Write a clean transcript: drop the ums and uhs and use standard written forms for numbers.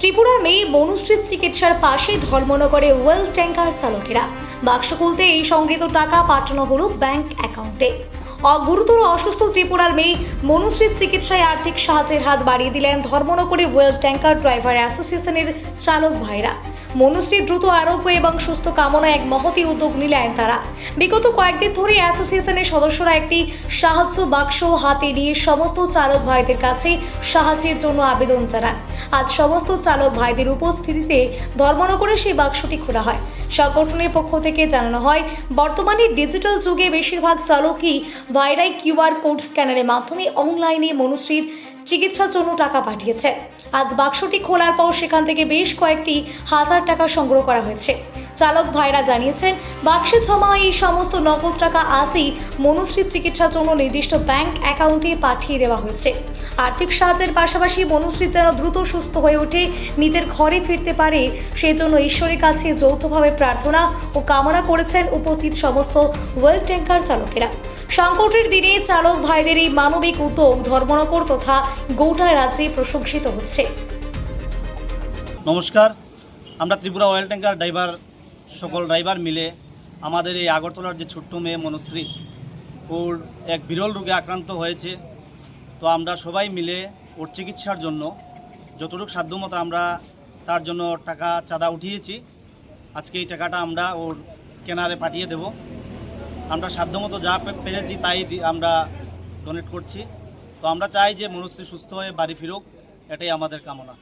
ত্রিপুরার মেয়ে মনুশ্রীর চিকিৎসার পাশে ধর্মনগরে ওয়েল ট্যাঙ্কার চালকেরা বাক্স খুলতে এই সংগৃহীত টাকা পাঠানো হলো ব্যাংক অ্যাকাউন্টে। গুরুতর অসুস্থ ত্রিপুরার মেয়ে মনুশ্রীর চিকিৎসায় আর্থিক সাহায্যের হাত বাড়িয়ে দিলেন ধর্মনগরে ওয়েল ট্যাঙ্কার ড্রাইভার অ্যাসোসিয়েশনের চালক ভাইরা। মনুশ্রীর দ্রুত আরোগ্য এবং সুস্থ কামনায় এক মহতি উদ্যোগ নিলেন তারা। বিগত কয়েকদিন ধরে অ্যাসোসিয়েশনের সদস্যরা একটি সাহায্য বাক্স হাতে নিয়ে সমস্ত চালক ভাইদের কাছে সাহায্যের জন্য আবেদন জানান। আজ সমস্ত চালক ভাইদের উপস্থিতিতে ধর্মনগরে সেই বাক্সটি খোলা হয়। সংগঠনের পক্ষ থেকে জানানো হয়, বর্তমানে ডিজিটাল যুগে বেশিরভাগ চালকই ভাইরাই কিউআর কোড স্ক্যানারের মাধ্যমে অনলাইনে মনুশ্রীর চিকিৎসার জন্য টাকা পাঠিয়েছে। আজ বাক্সটি খোলার পর সেখান থেকে বেশ কয়েকটি হাজার টাকা সংগ্রহ করা হয়েছে। চালক ভাইরা জানিয়েছেন, বাক্সে জমা এই সমস্ত নগদ টাকা আজই মনুশ্রীর চিকিৎসার জন্য নির্দিষ্ট ব্যাংক অ্যাকাউন্টে পাঠিয়ে দেওয়া হয়েছে। আর্থিক সাহায্যের পাশাপাশি মনুশ্রী যেন দ্রুত সুস্থ হয়ে ওঠে, নিজের ঘরে ফিরতে পারে, সেই জন্য ঈশ্বরের কাছে যৌথভাবে প্রার্থনা ও কামনা করেছেন উপস্থিত সমস্ত ওয়েল ট্যাঙ্কার চালকেরা। সংকটের দিনে চালক ভাইদের এই মানবিক উদ্যোগ ধর্মনগর তথা গোটা রাজ্যে প্রশংসিত হচ্ছে। নমস্কার, আমরা ত্রিপুরা ওয়েল ট্যাঙ্কার ড্রাইভার সকল ড্রাইভার মিলে আমাদের এই আগরতলার যে ছোট্ট মেয়ে মনুশ্রী, ওর এক বিরল রোগে আক্রান্ত হয়েছে। তো আমরা সবাই মিলে ওর চিকিৎসার জন্য যতটুকু সাধ্যমতো আমরা তার জন্য টাকা চাঁদা উঠিয়েছি। আজকে এই টাকাটা আমরা ওর স্ক্যানারে পাঠিয়ে দেব। আমরা সাধ্যমতো যা পেরেছি তাই আমরা ডোনেট করছি। তো আমরা চাই যে মনুশ্রী সুস্থ হয়ে বাড়ি ফিরুক, এটাই আমাদের কামনা।